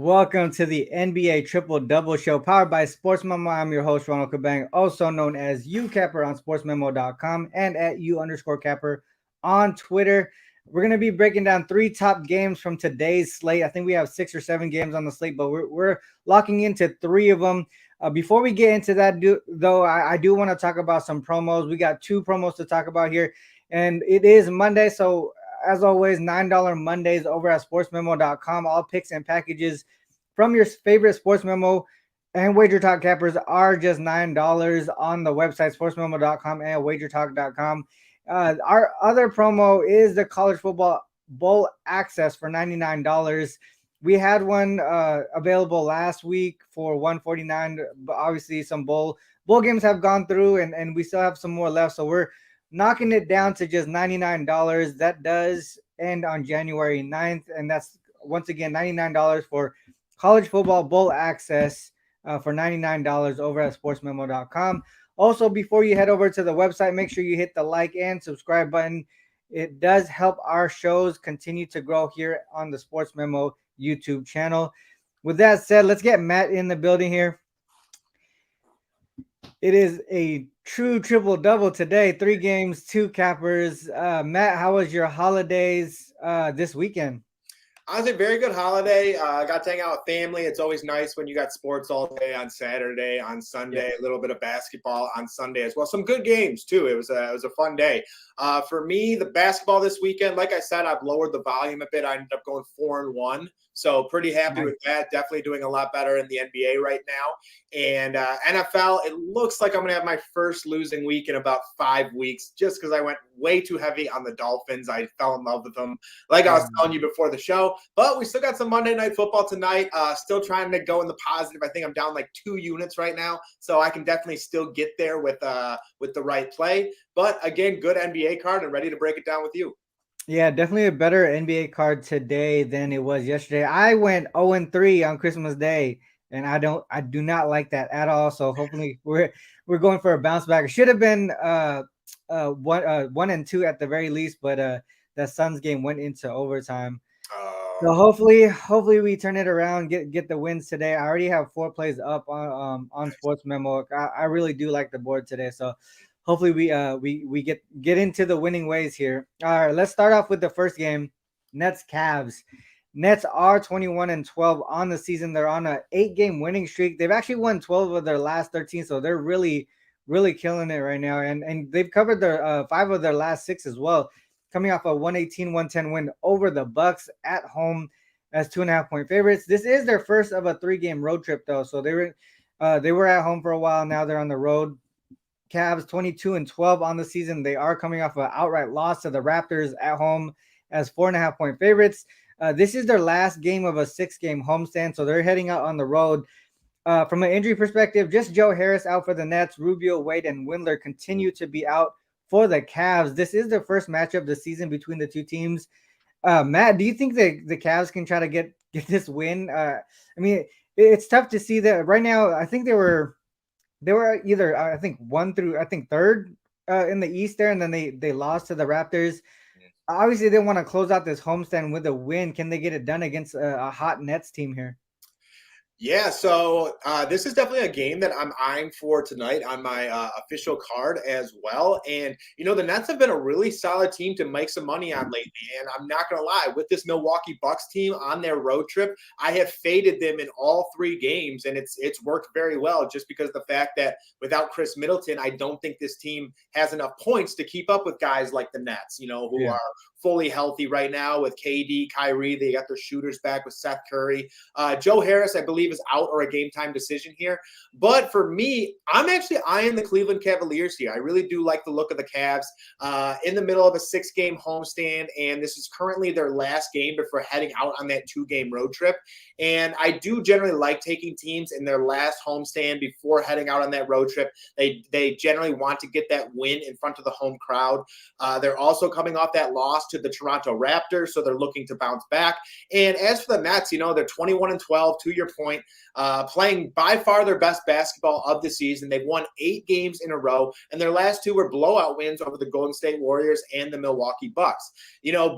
Welcome to the NBA Triple Double Show powered by SportsMemo. I'm your host, Ronald Cabang, also known as UCapper on SportsMemo.com and at U_Capper on Twitter. We're going to be breaking down three top games from today's slate. I think we have 6 or 7 games on the slate, but we're locking into 3 of them. Before we get into that, though, I do want to talk about some promos. We got 2 promos to talk about here, and it is Monday, so as always, $9 Mondays over at sportsmemo.com. All picks and packages from your favorite Sports Memo and Wager Talk cappers are just $9 on the website, sportsmemo.com and wagertalk.com. Our other promo is the College Football Bowl Access for $99. We had one available last week for $149, but obviously some bowl games have gone through, and we still have some more left, so we're knocking it down to just $99. That does end on January 9th, and that's once again $99 for College Football Bowl Access for $99 over at sportsmemo.com. Also, before you head over to the website, make sure you hit the like and subscribe button. It does help our shows continue to grow here on the Sports Memo YouTube channel. With that said, let's get Matt in the building here. It is a true triple-double today. 3 games, 2 cappers. Matt, how was your holidays this weekend? Honestly, very good holiday. I got to hang out with family. It's always nice when you got sports all day on Saturday, on Sunday, a little bit of basketball on Sunday as well. Some good games, too. It was a fun day. For me, the basketball this weekend, like I said, I've lowered the volume a bit. I ended up going 4-1. So pretty happy with that. Definitely doing a lot better in the NBA right now. And NFL, it looks like I'm going to have my first losing week in about 5 weeks just because I went way too heavy on the Dolphins. I fell in love with them, like I was telling you before the show. But we still got some Monday Night Football tonight. Still trying to go in the positive. I think I'm down like 2 units right now. So I can definitely still get there with the right play. But again, good NBA card and ready to break it down with you. Yeah, definitely a better NBA card today than it was yesterday. I went 0-3 on Christmas Day, and I do not like that at all. So hopefully we're going for a bounce back. It should have been 1-2 at the very least, but that Suns game went into overtime. So hopefully we turn it around, get the wins today. I already have 4 plays up on Sports Memo. I really do like the board today, so hopefully we get into the winning ways here. All right, let's start off with the first game. Nets Cavs. Nets are 21-12 on the season. They're on a 8-game winning streak. They've actually won 12 of their last 13, so they're really killing it right now. And they've covered their 5 of their last 6 as well, coming off a 118-110 win over the Bucks at home as 2.5-point favorites. This is their first of a 3-game road trip, though. So they were at home for a while. Now they're on the road. Cavs 22-12 on the season. They are coming off an outright loss to the Raptors at home as 4.5-point favorites. This is their last game of a 6-game homestand, so they're heading out on the road. From an injury perspective, just Joe Harris out for the Nets. Rubio, Wade, and Windler continue to be out for the Cavs. This is their first matchup of the season between the 2 teams. Matt, do you think the Cavs can try to get this win? I mean, it's tough to see that right now. I think they were either I think 1 through 3rd in the East there, and then they lost to the Raptors. Obviously, they want to close out this homestand with a win. Can they get it done against a hot Nets team here? Yeah, so this is definitely a game that I'm eyeing for tonight on my official card as well. And, the Nets have been a really solid team to make some money on lately. And I'm not going to lie, with this Milwaukee Bucks team on their road trip, I have faded them in all 3 games. And it's worked very well just because of the fact that without Chris Middleton, I don't think this team has enough points to keep up with guys like the Nets, who are fully healthy right now with KD, Kyrie. They got their shooters back with Seth Curry. Joe Harris, I believe, is out or a game time decision here. But for me, I'm actually eyeing the Cleveland Cavaliers here. I really do like the look of the Cavs in the middle of a 6-game homestand, and this is currently their last game before heading out on that 2-game road trip. And I do generally like taking teams in their last homestand before heading out on that road trip. They generally want to get that win in front of the home crowd. They're also coming off that loss to the Toronto Raptors, so they're looking to bounce back. And as for the Nets, they're 21-12, to your point, playing by far their best basketball of the season. They've won 8 games in a row, and their last 2 were blowout wins over the Golden State Warriors and the Milwaukee Bucks.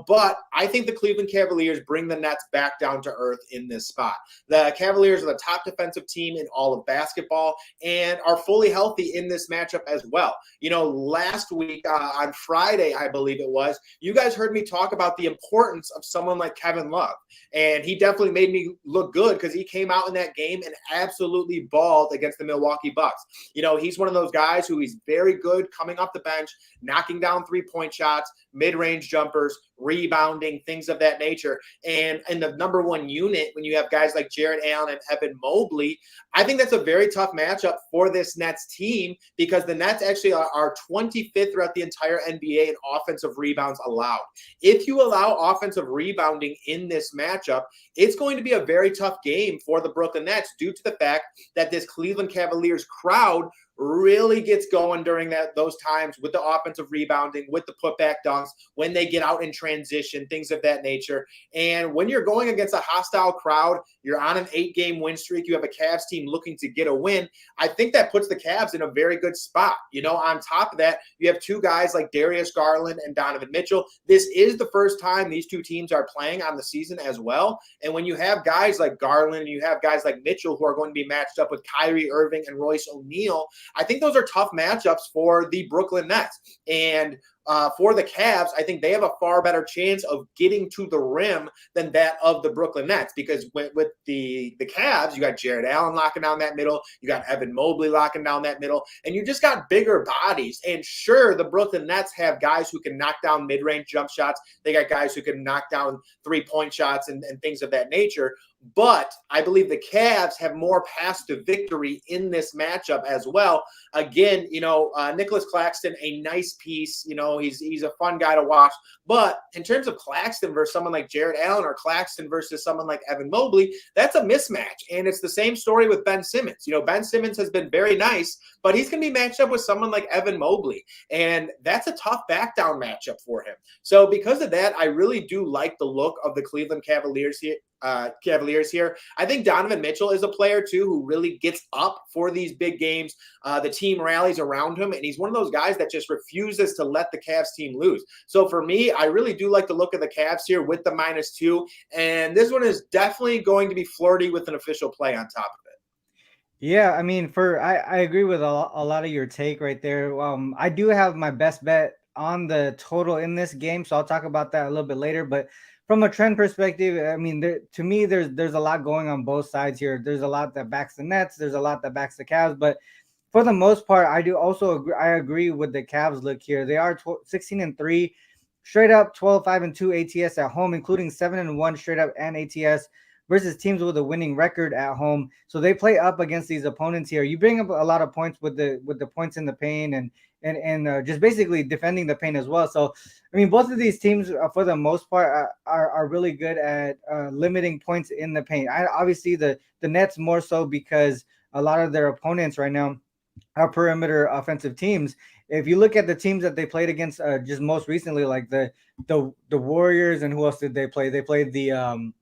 But I think the Cleveland Cavaliers bring the Nets back down to earth in this spot. The Cavaliers are the top defensive team in all of basketball and are fully healthy in this matchup as well. Last week on Friday, I believe it was, you guys heard me talk about the importance of someone like Kevin Love. And he definitely made me look good because he came out in that game and absolutely balled against the Milwaukee Bucks. He's one of those guys who he's very good coming off the bench, knocking down 3-point shots, mid-range jumpers, rebounding, things of that nature. And in the number one unit, when you have guys like Jarrett Allen and Evan Mobley, I think that's a very tough matchup for this Nets team because the Nets actually are 25th throughout the entire NBA in offensive rebounds allowed. If you allow offensive rebounding in this matchup, it's going to be a very tough game for the Brooklyn Nets due to the fact that this Cleveland Cavaliers crowd really gets going during those times with the offensive rebounding, with the putback dunks, when they get out in transition, things of that nature. And when you're going against a hostile crowd, you're on an 8-game win streak, you have a Cavs team looking to get a win, I think that puts the Cavs in a very good spot. On top of that, you have 2 guys like Darius Garland and Donovan Mitchell. This is the first time these 2 teams are playing on the season as well. And when you have guys like Garland and you have guys like Mitchell who are going to be matched up with Kyrie Irving and Royce O'Neal, I think those are tough matchups for the Brooklyn Nets. And for the Cavs, I think they have a far better chance of getting to the rim than that of the Brooklyn Nets because with the Cavs, you got Jarrett Allen locking down that middle, you got Evan Mobley locking down that middle, and you just got bigger bodies. And sure, the Brooklyn Nets have guys who can knock down mid-range jump shots. They got guys who can knock down 3-point shots and things of that nature. But I believe the Cavs have more paths to victory in this matchup as well. Again, Nicholas Claxton, a nice piece. He's a fun guy to watch. But in terms of Claxton versus someone like Jarrett Allen or Claxton versus someone like Evan Mobley, that's a mismatch. And it's the same story with Ben Simmons. Ben Simmons has been very nice, but he's going to be matched up with someone like Evan Mobley. And that's a tough back down matchup for him. So because of that, I really do like the look of the Cleveland Cavaliers here. I think Donovan Mitchell is a player too who really gets up for these big games. The team rallies around him, and he's one of those guys that just refuses to let the Cavs team lose. So for me, I really do like the look of the Cavs here with the -2, and this one is definitely going to be flirty with an official play on top of it. Yeah, I mean, I agree with a lot of your take right there. I do have my best bet on the total in this game, so I'll talk about that a little bit later. But from a trend perspective, I mean, to me, there's a lot going on both sides here. There's a lot that backs the Nets. There's a lot that backs the Cavs. But for the most part, I do also agree. I agree with the Cavs look here. They are 16-3, straight up 12-5-2 ATS at home, including 7-1 straight up and ATS versus teams with a winning record at home. So they play up against these opponents here. You bring up a lot of points with the points in the paint and just basically defending the paint as well. So, I mean, both of these teams, for the most part, are really good at limiting points in the paint. Obviously, the Nets more so because a lot of their opponents right now are perimeter offensive teams. If you look at the teams that they played against just most recently, like the Warriors, and who else did they play? They played the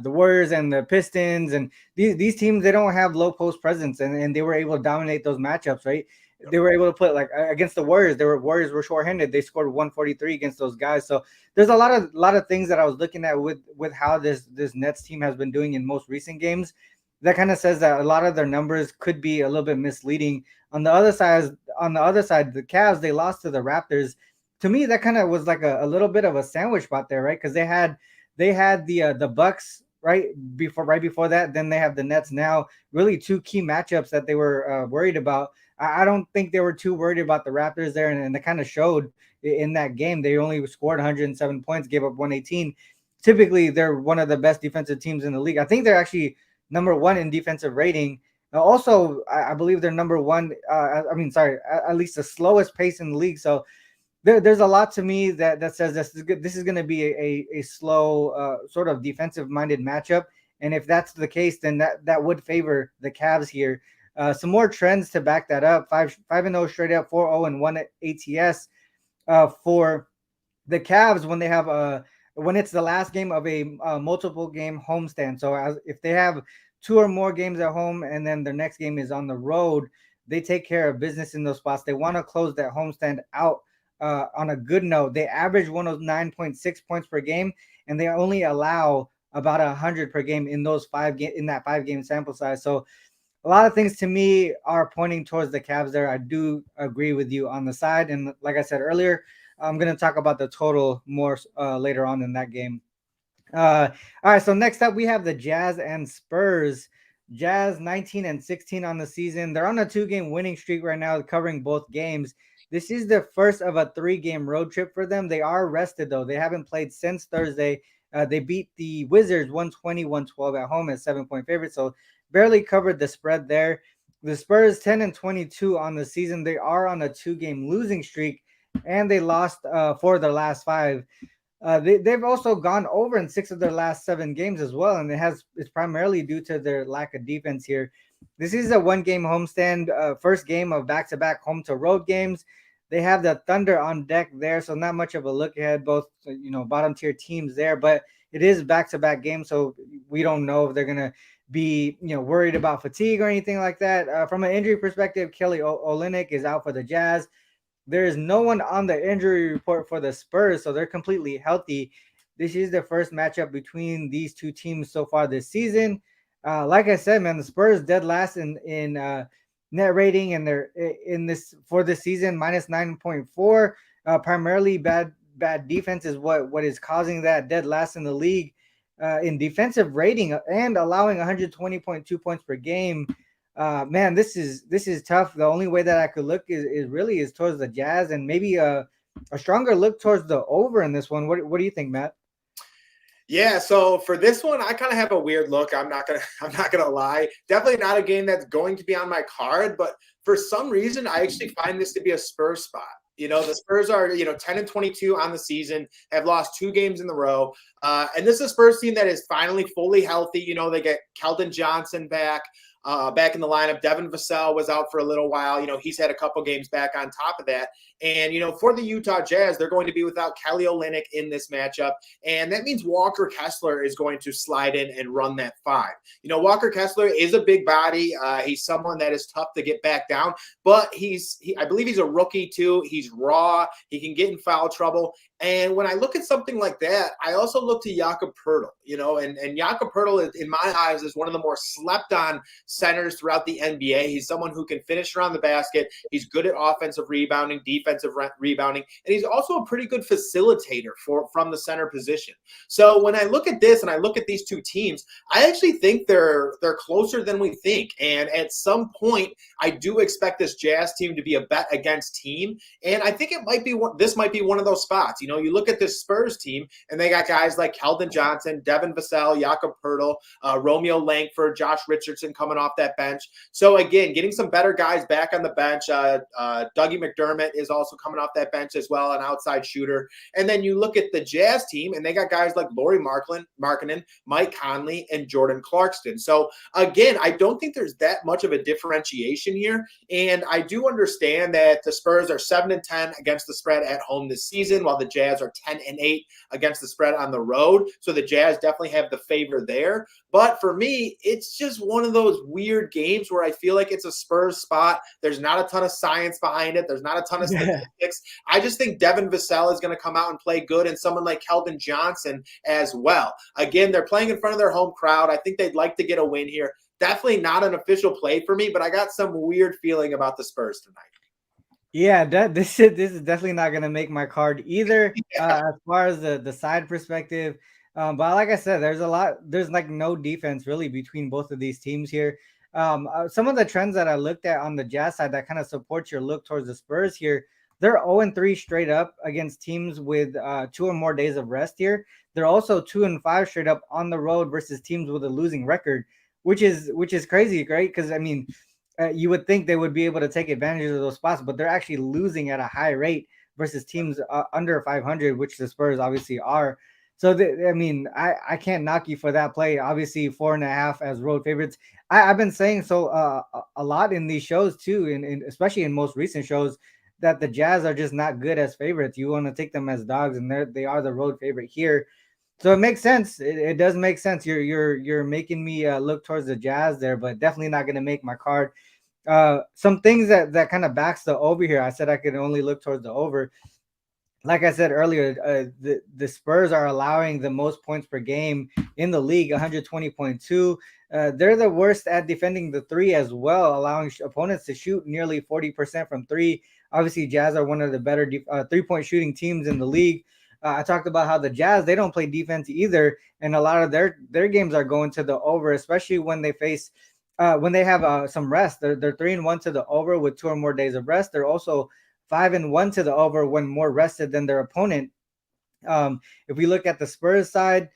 Warriors and the Pistons, and these teams, they don't have low post presence, and they were able to dominate those matchups, right? They were able to put, like, against the Warriors, Warriors were shorthanded. They scored 143 against those guys. So there's a lot of things that I was looking at with how this Nets team has been doing in most recent games. That kind of says that a lot of their numbers could be a little bit misleading. On the other side, the Cavs, they lost to the Raptors. To me, that kind of was like a little bit of a sandwich spot there, right? Because they had the Bucks right before that. Then they have the Nets now. Really, 2 key matchups that they were worried about. I don't think they were too worried about the Raptors there, and they kind of showed in that game. They only scored 107 points, gave up 118. Typically, they're one of the best defensive teams in the league. I think they're actually number 1 in defensive rating. Also, I believe they're number 1. At least the slowest pace in the league. So there's a lot to me that says this is going to be a slow sort of defensive-minded matchup. And if that's the case, then that would favor the Cavs here. Some more trends to back that up: 5-0 straight up, 4-0-1 ATS for the Cavs, when they have when it's the last game of a multiple game homestand. So if they have two or more games at home and then their next game is on the road, they take care of business in those spots. They want to close that homestand out on a good note. They average 109.6 points per game, and they only allow about 100 per game in those in that 5 game sample size. So a lot of things to me are pointing towards the Cavs there. I do agree with you on the side. And like I said earlier, I'm going to talk about the total more later on in that game. All right, so next up we have the Jazz and Spurs. Jazz 19 and 16 on the season. They're on a 2-game winning streak right now, covering both games. This is the first of a 3-game road trip for them. They are rested though. They haven't played since Thursday. They beat the Wizards 120-112 at home as 7-point favorites, so barely covered the spread there. The Spurs 10 and 22 on the season. They are on a 2-game losing streak, and they lost 4 of their last 5. They've also gone over in 6 of their last 7 games as well, and it's primarily due to their lack of defense here. This is a 1-game homestand, first game of back-to-back home to road games. They have the Thunder on deck there, so not much of a look ahead. Both bottom tier teams there, but it is back-to-back games, so we don't know if they're gonna be worried about fatigue or anything like that. From an injury perspective, Kelly Olynyk is out for the Jazz. There is no one on the injury report for the Spurs, so they're completely healthy. This is the first matchup between these two teams so far this season. Like I said, man, the Spurs dead last in net rating, and they're in this for this season minus 9.4. Primarily bad defense is what is causing that, dead last in the league in defensive rating and allowing 120.2 points per game. Man, this is tough. The only way that I could look is towards the Jazz, and maybe a stronger look towards the over in this one. What do you think, Matt? Yeah, so for this one, I kind of have a weird look. I'm not gonna lie. Definitely not a game that's going to be on my card, but for some reason, I actually find this to be a Spurs spot. The Spurs are 10 and 22 on the season, have lost 2 games in a row, and this is a Spurs team that is finally fully healthy. They get Keldon Johnson back in the lineup. Devin Vassell was out for a little while. He's had a couple games back on top of that. And, for the Utah Jazz, they're going to be without Kelly Olynyk in this matchup. And that means Walker Kessler is going to slide in and run that 5. Walker Kessler is a big body. He's someone that is tough to get back down, but I believe he's a rookie too. He's raw. He can get in foul trouble. And when I look at something like that, I also look to Jakob Poeltl, and Jakob Poeltl, in my eyes, is one of the more slept on centers throughout the NBA. He's someone who can finish around the basket. He's good at offensive rebounding, defensive rebounding, and he's also a pretty good facilitator from the center position. So when I look at this and I look at these two teams, I actually think they're closer than we think. And at some point, I do expect this Jazz team to be a bet against team. And I think this might be one of those spots. You look at this Spurs team, and they got guys like Keldon Johnson, Devin Vassell, Jakob Poeltl, Romeo Langford, Josh Richardson coming off that bench. So again, getting some better guys back on the bench. Dougie McDermott is also coming off that bench as well, an outside shooter. And then you look at the Jazz team, and they got guys like Lauri Markkanen, Mike Conley, and Jordan Clarkson. So again, I don't think there's that much of a differentiation here. And I do understand that the Spurs are 7 and 10 against the spread at home this season, while the Jazz are 10 and 8 against the spread on the road. So the Jazz definitely have the favor there. But for me, it's just one of those weird games where I feel like it's a Spurs spot. There's not a ton of science behind it. There's not a ton of statistics. I just think Devin Vassell is going to come out and play good, and someone like Keldon Johnson as well. Again, they're playing in front of their home crowd. I think they'd like to get a win here. Definitely not an official play for me, but I got some weird feeling about the Spurs tonight. Yeah, this is definitely not gonna make my card either. As far as the side perspective, but like I said, there's like no defense really between both of these teams here. Some of the trends that I looked at on the Jazz side that kind of support your look towards the Spurs here. They're 0-3 straight up against teams with 2 or more days of rest here. They're also 2-5 straight up on the road versus teams with a losing record, which is crazy, right? Because I mean, you would think they would be able to take advantage of those spots, but they're actually losing at a high rate versus teams under 500, which the Spurs obviously are. So, I mean, I can't knock you for that play. Obviously, 4.5 as road favorites. I've been saying so a lot in these shows too, and especially in most recent shows. that the Jazz are just not good as favorites. You want to take them as dogs, and they are the road favorite here. So it makes sense. It does make sense. You're making me look towards the Jazz there, but definitely not going to make my card. Some things that kind of backs the over here. I said I could only look towards the over. Like I said earlier, the Spurs are allowing the most points per game in the league, 120.2. They're the worst at defending the three as well, allowing opponents to shoot nearly 40% from three. Obviously, Jazz are one of the better 3-point shooting teams in the league. I talked about how the Jazz, they don't play defense either, and a lot of their games are going to the over, especially when they face when they have some rest. They're 3-1 to the over with 2 or more days of rest. They're also 5-1 to the over when more rested than their opponent. If we look at the Spurs side,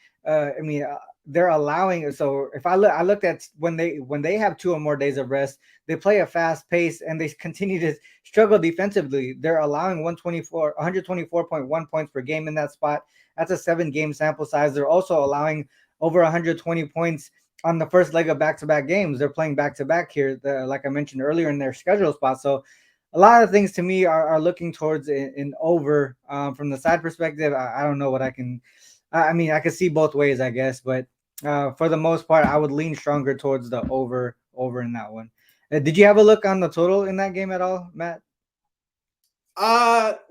they're allowing. So if I looked at when they have 2 or more days of rest, they play a fast pace and they continue to struggle defensively. They're allowing 124.1 points per game in that spot. That's a 7-game sample size. They're also allowing over 120 points on the first leg of back-to-back games. They're playing back-to-back here, like I mentioned earlier, in their schedule spot. So a lot of things to me are looking towards an over. From the side perspective, I don't know what I can. I mean, I can see both ways, I guess, but for the most part, I would lean stronger towards the over in that one. Did you have a look on the total in that game at all, Matt?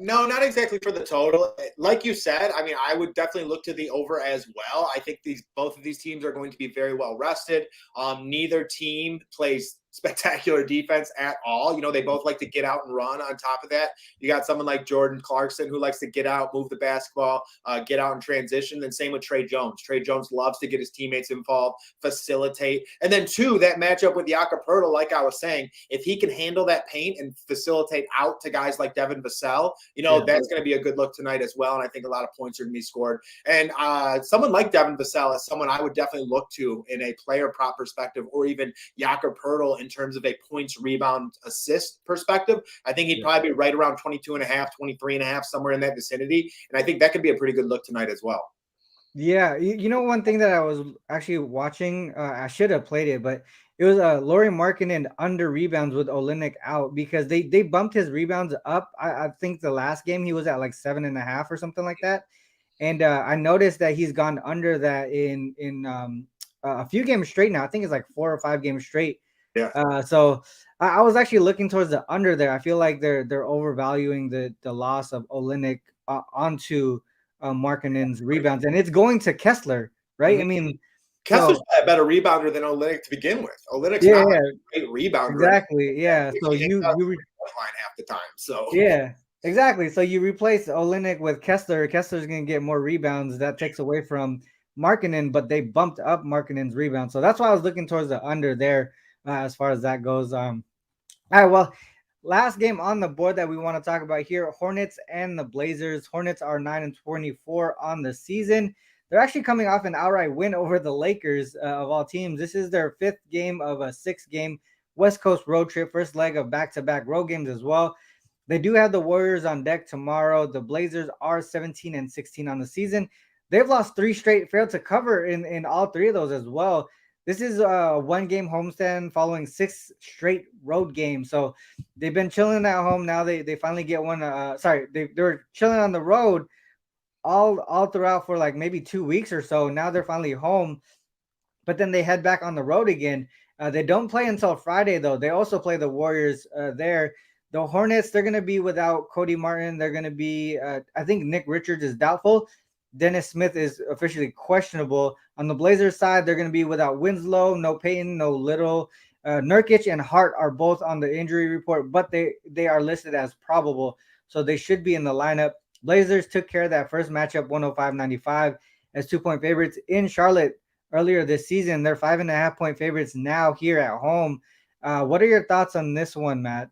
No, not exactly for the total. Like you said, I mean, I would definitely look to the over as well. I think both of these teams are going to be very well rested. Neither team plays spectacular defense at all. You know, they both like to get out and run. On top of that, you got someone like Jordan Clarkson who likes to get out, move the basketball, get out in transition. And same with Trey Jones. Trey Jones loves to get his teammates involved, facilitate. And then two, that matchup with Jakob Poeltl, like I was saying, if he can handle that paint and facilitate out to guys like Devin Vassell, you know, that's going to be a good look tonight as well. And I think a lot of points are going to be scored. And someone like Devin Vassell is someone I would definitely look to in a player prop perspective, or even Jakob Poeltl in terms of a points, rebound, assist perspective. I think he'd probably be right around 22.5, 23.5, somewhere in that vicinity. And I think that could be a pretty good look tonight as well. Yeah, you know, one thing that I was actually watching, I should have played it, but it was Lauri Markkanen under rebounds with Olynyk out, because they bumped his rebounds up. I think the last game he was at like 7.5 or something like that, and I noticed that he's gone under that in a few games straight now. I think it's like 4 or 5 games straight. Yeah. So I was actually looking towards the under there. I feel like they're overvaluing the loss of Olynyk onto Markkanen's rebounds, and it's going to Kessler, right? Mm-hmm. I mean, Kessler's a better rebounder than Olynyk to begin with. Olynyk's not a great rebounder. Exactly. Yeah. So you line half the time. So yeah, exactly. So you replace Olynyk with Kessler. Kessler's gonna get more rebounds. That takes away from Markkanen, but they bumped up Markkanen's rebound. So that's why I was looking towards the under there as far as that goes. All right. Well, last game on the board that we want to talk about here: Hornets and the Blazers. Hornets are 9-24 on the season. They're actually coming off an outright win over the Lakers of all teams. This is their 5th game of a 6-game West Coast road trip, first leg of back-to-back road games as well. They do have the Warriors on deck tomorrow. The Blazers are 17-16 on the season. They've lost 3 straight, failed to cover in all 3 of those as well. This is a 1-game homestand following 6 straight road games. So they've been chilling at home. Now they finally get one. They were chilling on the road all throughout for like maybe 2 weeks or so. Now they're finally home, but then they head back on the road again. They don't play until Friday, though. They also play the Warriors there. The Hornets, they're going to be without Cody Martin. They're going to be, I think Nick Richards is doubtful. Dennis Smith is officially questionable. On the Blazers side, they're going to be without Winslow, no Payton, no Little. Nurkic and Hart are both on the injury report, but they are listed as probable, so they should be in the lineup. Blazers took care of that first matchup 105-95 as 2-point favorites in Charlotte earlier this season. They're 5.5-point favorites now here at home. What are your thoughts on this one, Matt?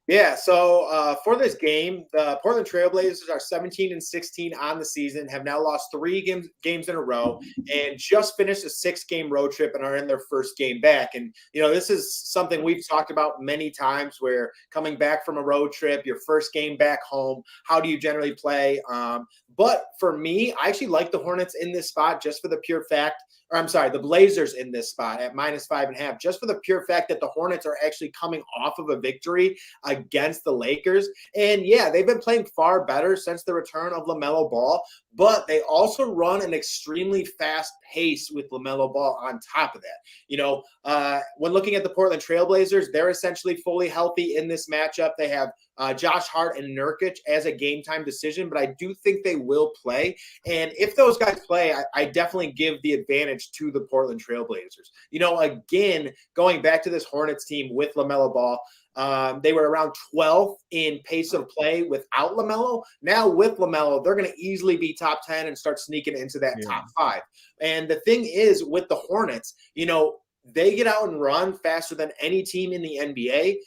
Yeah, so for this game, the Portland Trailblazers are 17-16 on the season, have now lost 3 games in a row, and just finished a 6-game road trip and are in their first game back. And, you know, this is something we've talked about many times, where coming back from a road trip, your first game back home, how do you generally play? But for me, I actually like the Hornets in this spot just for the pure fact or I'm sorry, the Blazers in this spot at -5.5, just for the pure fact that the Hornets are actually coming off of a victory against the Lakers. And yeah, they've been playing far better since the return of LaMelo Ball, but they also run an extremely fast pace with LaMelo Ball on top of that. When looking at the Portland Trailblazers, they're essentially fully healthy in this matchup. They have Josh Hart and Nurkic as a game time decision, but I do think they will play. And if those guys play, I definitely give the advantage to the Portland Trailblazers. Again, going back to this Hornets team with LaMelo Ball, they were around 12th in pace of play without LaMelo. Now with LaMelo, they're going to easily be top 10 and start sneaking into that top 5. And the thing is with the Hornets, they get out and run faster than any team in the NBA.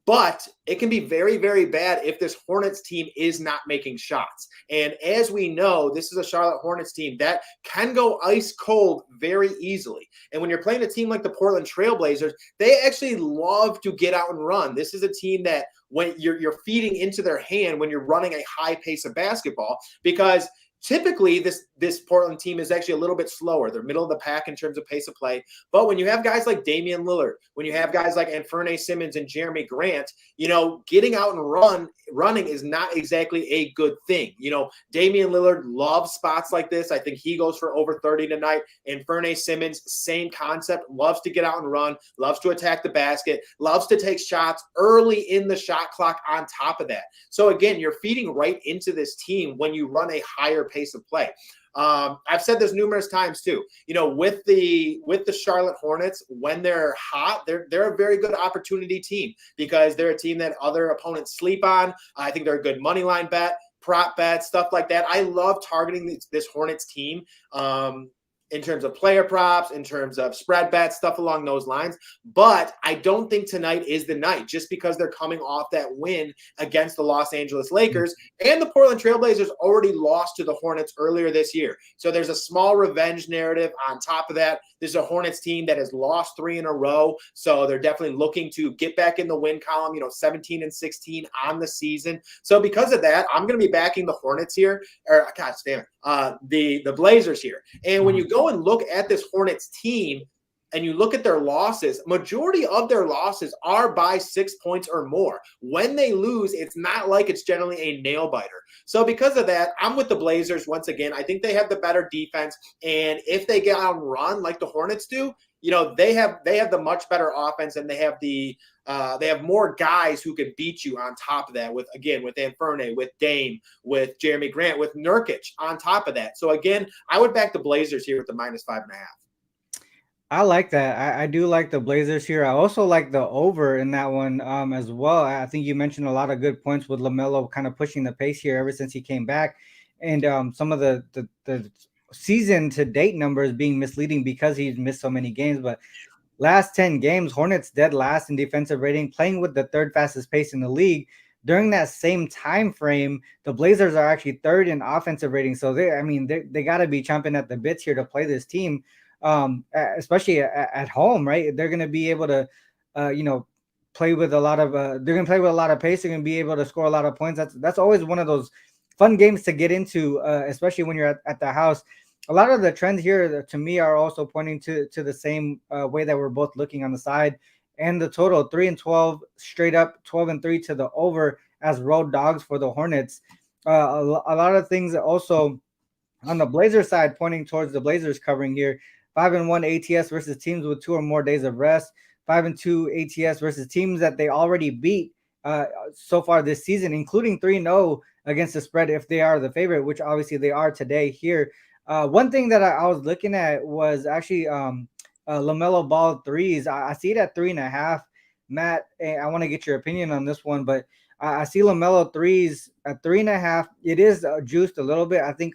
But it can be very, very bad if this Hornets team is not making shots. And as we know, this is a Charlotte Hornets team that can go ice cold very easily. And when you're playing a team like the Portland Trailblazers, they actually love to get out and run. This is a team that when you're feeding into their hand when you're running a high pace of basketball, because typically, this Portland team is actually a little bit slower. They're middle of the pack in terms of pace of play. But when you have guys like Damian Lillard, when you have guys like Anfernee Simons and Jeremy Grant, getting out and running is not exactly a good thing. Damian Lillard loves spots like this. I think he goes for over 30 tonight. Anfernee Simons, same concept, loves to get out and run, loves to attack the basket, loves to take shots early in the shot clock on top of that. So again, you're feeding right into this team when you run a higher pace of play. I've said this numerous times too. With the Charlotte Hornets, when they're hot, they're a very good opportunity team because they're a team that other opponents sleep on. I think they're a good money line bet, prop bet, stuff like that. I love targeting this Hornets team. In terms of player props, in terms of spread bets, stuff along those lines. But I don't think tonight is the night just because they're coming off that win against the Los Angeles Lakers. And the Portland Trailblazers already lost to the Hornets earlier this year. So there's a small revenge narrative on top of that. This is a Hornets team that has lost 3 in a row. So they're definitely looking to get back in the win column, 17-16 on the season. So because of that, I'm going to be backing the Hornets here. Or, gosh damn it, the Blazers here. And when you go and look at this Hornets team and you look at their losses, majority of their losses are by 6 points or more. When they lose, it's not like it's generally a nail biter. So because of that, I'm with the Blazers once again. I think they have the better defense. And if they get out and run like the Hornets do, they have the much better offense, and they have more guys who can beat you on top of that with Anfernee, with Dame, with Jeremy Grant, with Nurkic on top of that. So again, I would back the Blazers here with the -5.5. I like that. I do like the Blazers here. I also like the over in that one as well. I think you mentioned a lot of good points with LaMelo kind of pushing the pace here ever since he came back. And some of the season to date numbers being misleading because he's missed so many games. But last 10 games, Hornets dead last in defensive rating, playing with the third fastest pace in the league. During that same time frame, the Blazers are actually third in offensive rating. So they got to be chomping at the bits here to play this team. Especially at home, right? They're going to be able to, play with a lot of. They're going to play with a lot of pace. They're going to be able to score a lot of points. That's always one of those fun games to get into, especially when you're at the house. A lot of the trends here, to me, are also pointing to the same way that we're both looking on the side, and the total 3-12 straight up, 12-3 to the over as road dogs for the Hornets. A lot of things also on the Blazers side pointing towards the Blazers covering here. 5-1 ATS versus teams with 2 or more days of rest. 5-2 ATS versus teams that they already beat so far this season, including 3-0 against the spread if they are the favorite, which obviously they are today here. One thing that I was looking at was actually LaMelo Ball threes. I see it at 3.5. Matt, I want to get your opinion on this one, but I see LaMelo threes at 3.5. It is juiced a little bit. I think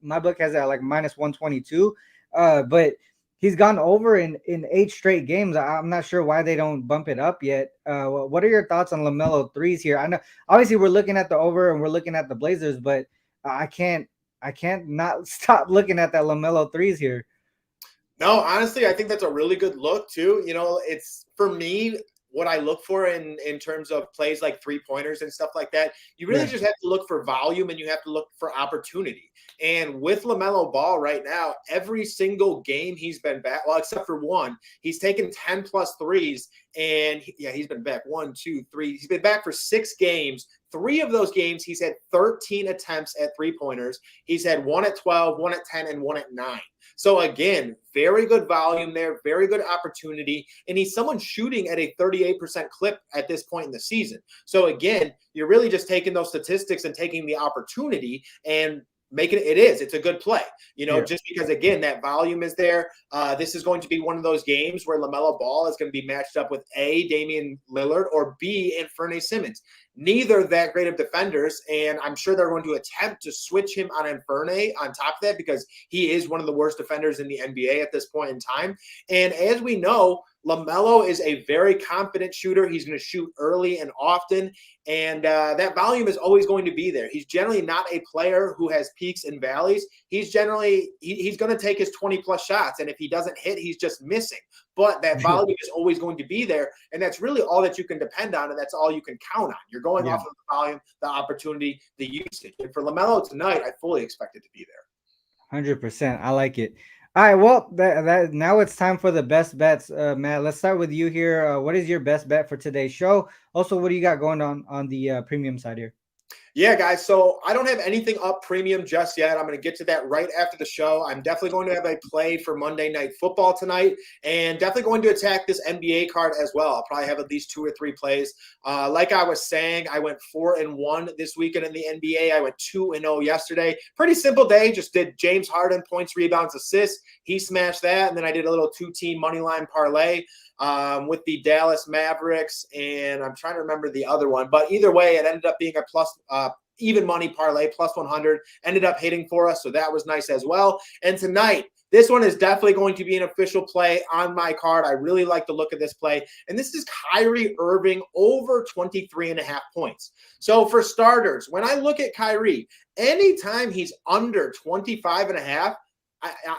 my book has it at like -122. But he's gone over in 8 straight games. I'm not sure why they don't bump it up yet. What are your thoughts on LaMelo threes here? I know obviously we're looking at the over and we're looking at the Blazers, but I can't not stop looking at that LaMelo threes here. No, honestly, I think that's a really good look too. It's for me, what I look for in terms of plays like 3-pointers and stuff like that. You really just have to look for volume and you have to look for opportunity. And with LaMelo Ball right now, every single game he's been back, well, except for one, he's taken 10 plus threes. And he's been back 1, 2, 3. He's been back for 6 games. 3 of those games, he's had 13 attempts at 3-pointers. He's had 1 at 12, 1 at 10, and 1 at 9. So again, very good volume there, very good opportunity. And he's someone shooting at a 38% clip at this point in the season. So again, you're really just taking those statistics and taking the opportunity and making it's a good play, just because, again, that volume is there. This is going to be one of those games where LaMelo Ball is going to be matched up with A, Damian Lillard, or B, Anfernee Simons. Neither that great of defenders, and I'm sure they're going to attempt to switch him on Anfernee on top of that because he is one of the worst defenders in the NBA at this point in time. And as we know, LaMelo is a very confident shooter. He's going to shoot early and often, and that volume is always going to be there. He's generally not a player who has peaks and valleys. He's generally he's going to take his 20-plus shots, and if he doesn't hit, he's just missing. But that volume is always going to be there, and that's really all that you can depend on, and that's all you can count on. You're going off of the volume, the opportunity, the usage. And for LaMelo tonight, I fully expect it to be there. 100%. I like it. All right, well, that now it's time for the best bets. Matt, let's start with you here. What is your best bet for today's show? Also, what do you got going on the premium side here? Yeah, guys. So I don't have anything up premium just yet. I'm going to get to that right after the show. I'm definitely going to have a play for Monday Night Football tonight and definitely going to attack this NBA card as well. I'll probably have at least 2 or 3 plays. Like I was saying, I went 4-1 this weekend in the NBA. I went 2-0 yesterday. Pretty simple day. Just did James Harden, points, rebounds, assists. He smashed that. And then I did a little 2-team money line parlay with the Dallas Mavericks, and I'm trying to remember the other one. But either way, it ended up being a plus even money parlay, plus 100, ended up hitting for us, so that was nice as well. And tonight, this one is definitely going to be an official play on my card. I really like the look of this play, and this is Kyrie Irving over 23.5 points. So for starters, when I look at Kyrie, anytime he's under 25.5,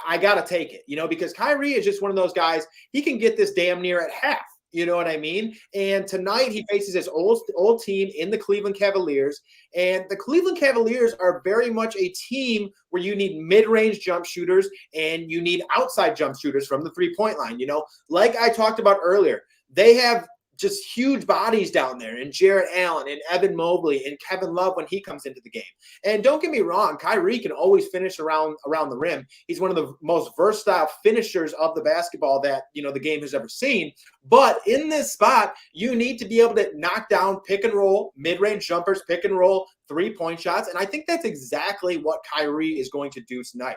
I got to take it, because Kyrie is just one of those guys. He can get this damn near at half. You know what I mean? And tonight he faces his old team in the Cleveland Cavaliers. And the Cleveland Cavaliers are very much a team where you need mid-range jump shooters and you need outside jump shooters from the 3-point line. Like I talked about earlier, they have just huge bodies down there, and Jarrett Allen and Evan Mobley and Kevin Love when he comes into the game. And don't get me wrong, Kyrie can always finish around the rim. He's one of the most versatile finishers of the basketball that, the game has ever seen. But in this spot, you need to be able to knock down pick and roll, mid-range jumpers, pick and roll, 3-point shots. And I think that's exactly what Kyrie is going to do tonight.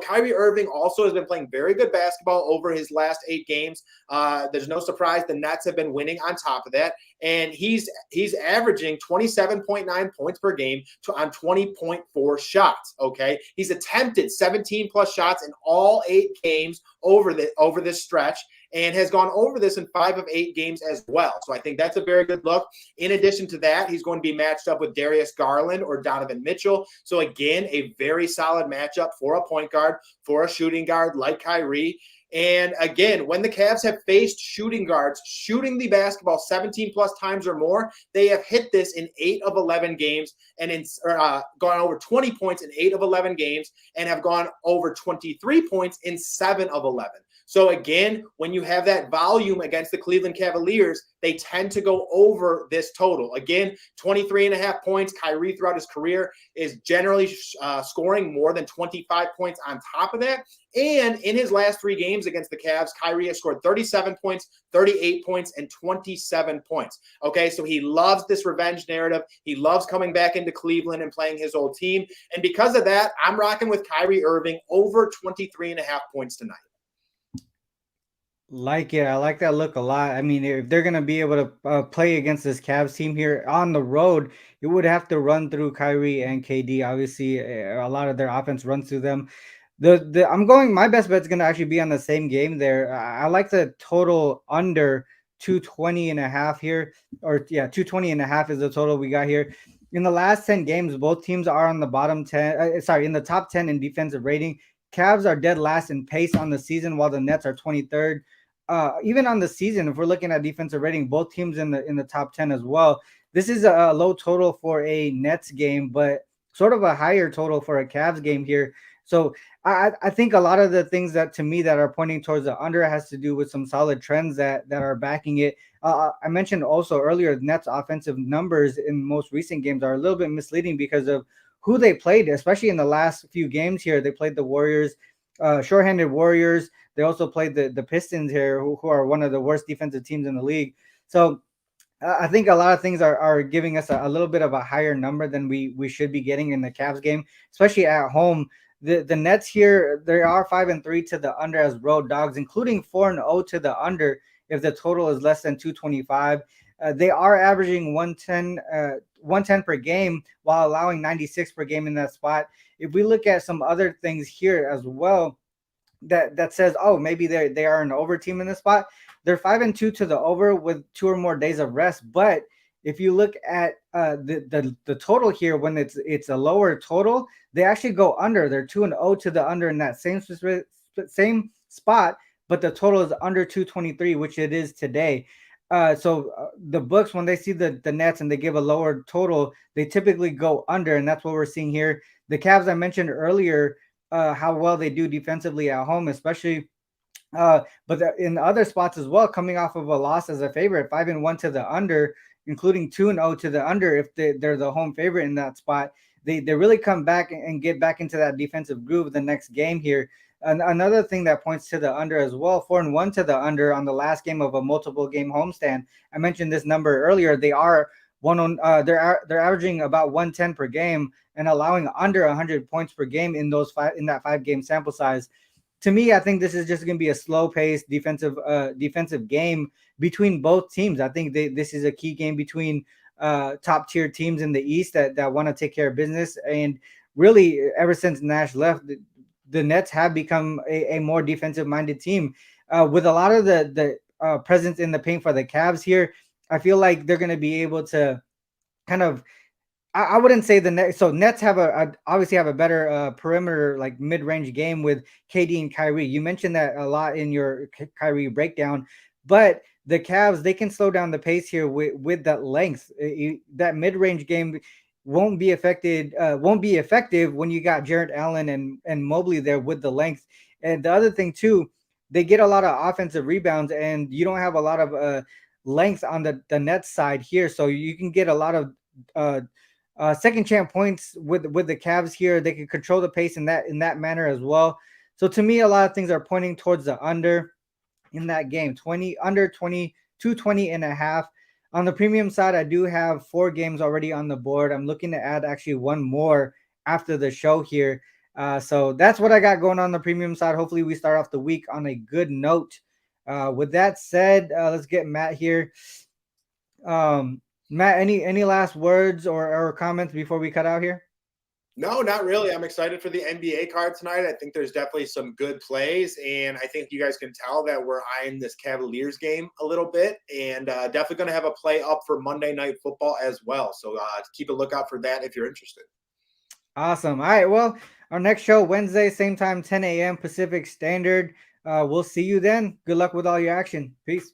Kyrie Irving also has been playing very good basketball over his last 8 games. There's no surprise the Nets have been winning on top of that. And he's averaging 27.9 points per game on 20.4 shots. Okay. He's attempted 17 plus shots in all 8 games over this stretch, and has gone over this in 5 of 8 games as well. So I think that's a very good look. In addition to that, he's going to be matched up with Darius Garland or Donovan Mitchell. So again, a very solid matchup for a point guard, for a shooting guard like Kyrie. And again, when the Cavs have faced shooting guards shooting the basketball 17 plus times or more, they have hit this in 8 of 11 games and gone over 20 points in 8 of 11 games and have gone over 23 points in 7 of 11. So again, when you have that volume against the Cleveland Cavaliers, they tend to go over this total. Again, 23.5 points. Kyrie throughout his career is generally scoring more than 25 points on top of that. And in his last 3 games against the Cavs, Kyrie has scored 37 points, 38 points, and 27 points. Okay, so he loves this revenge narrative. He loves coming back into Cleveland and playing his old team. And because of that, I'm rocking with Kyrie Irving over 23.5 points tonight. Like it. I like that look a lot. I mean, if they're going to be able to play against this Cavs team here on the road, it would have to run through Kyrie and KD. Obviously, a lot of their offense runs through them. My best bet's going to actually be on the same game there. I like the total under 220.5 here, or 220.5 is the total we got here. In the last 10 games, both teams are on the bottom 10. In the top 10 in defensive rating. Cavs are dead last in pace on the season, while the Nets are 23rd. even on the season, if we're looking at defensive rating, both teams in the top 10 as well. This is a low total for a Nets game, but sort of a higher total for a Cavs game here. So I think a lot of the things that to me that are pointing towards the under has to do with some solid trends that are backing it. I mentioned also earlier, Nets offensive numbers in most recent games are a little bit misleading because of who they played, especially in the last few games here. They played the Warriors, shorthanded Warriors. They also played the Pistons here, who are one of the worst defensive teams in the league. So I think a lot of things are giving us a little bit of a higher number than we should be getting in the Cavs game, especially at home. The Nets here, they are 5-3 to the under as road dogs, including 4-0 to the under if the total is less than 225. They are averaging 110 per game while allowing 96 per game in that spot. If we look at some other things here as well, that says, oh, maybe they are an over team in this spot. They're 5-2 to the over with 2 or more days of rest. But if you look at the total here, when it's a lower total, they actually go under. They're 2-0 to the under in that same spot, but the total is under 223, which it is today. So the books, when they see the Nets and they give a lower total, they typically go under, and that's what we're seeing here. The Cavs I mentioned earlier, how well they do defensively at home, especially. But in other spots as well, coming off of a loss as a favorite, 5-1 to the under, including 2-0 to the under if they're the home favorite in that spot. They really come back and get back into that defensive groove the next game here. And another thing that points to the under as well, 4-1 to the under on the last game of a multiple game homestand. I mentioned this number earlier. They are they're averaging about 110 per game and allowing under 100 points per game in that 5-game sample size. To me, I think this is just going to be a slow-paced defensive game between both teams. I think this is a key game between top-tier teams in the East that want to take care of business. And really, ever since Nash left, the Nets have become a more defensive-minded team. With a lot of the presence in the paint for the Cavs here, I feel like they're going to be able to kind of I wouldn't say the Nets. So Nets have obviously have a better perimeter, like mid-range game with KD and Kyrie. You mentioned that a lot in your Kyrie breakdown, but the Cavs, they can slow down the pace here with that length. That mid-range game won't be effective when you got Jarrett Allen and Mobley there with the length. And the other thing too, they get a lot of offensive rebounds, and you don't have a lot of length on the Nets side here, so you can get a lot of second chance points with the Cavs here. They can control the pace in that manner as well. So to me, a lot of things are pointing towards the under in that game. 220 and a half. On the premium side, I do have 4 games already on the board. I'm looking to add actually one more after the show here. So that's what I got going on the premium side. Hopefully we start off the week on a good note. With that said, let's get Matt here. Matt, any last words or comments before we cut out here? No, not really. I'm excited for the NBA card tonight. I think there's definitely some good plays, and I think you guys can tell that we're eyeing this Cavaliers game a little bit, and definitely going to have a play up for Monday Night Football as well. So keep a lookout for that if you're interested. Awesome. All right. Well, our next show Wednesday, same time, 10 a.m. Pacific Standard. We'll see you then. Good luck with all your action. Peace.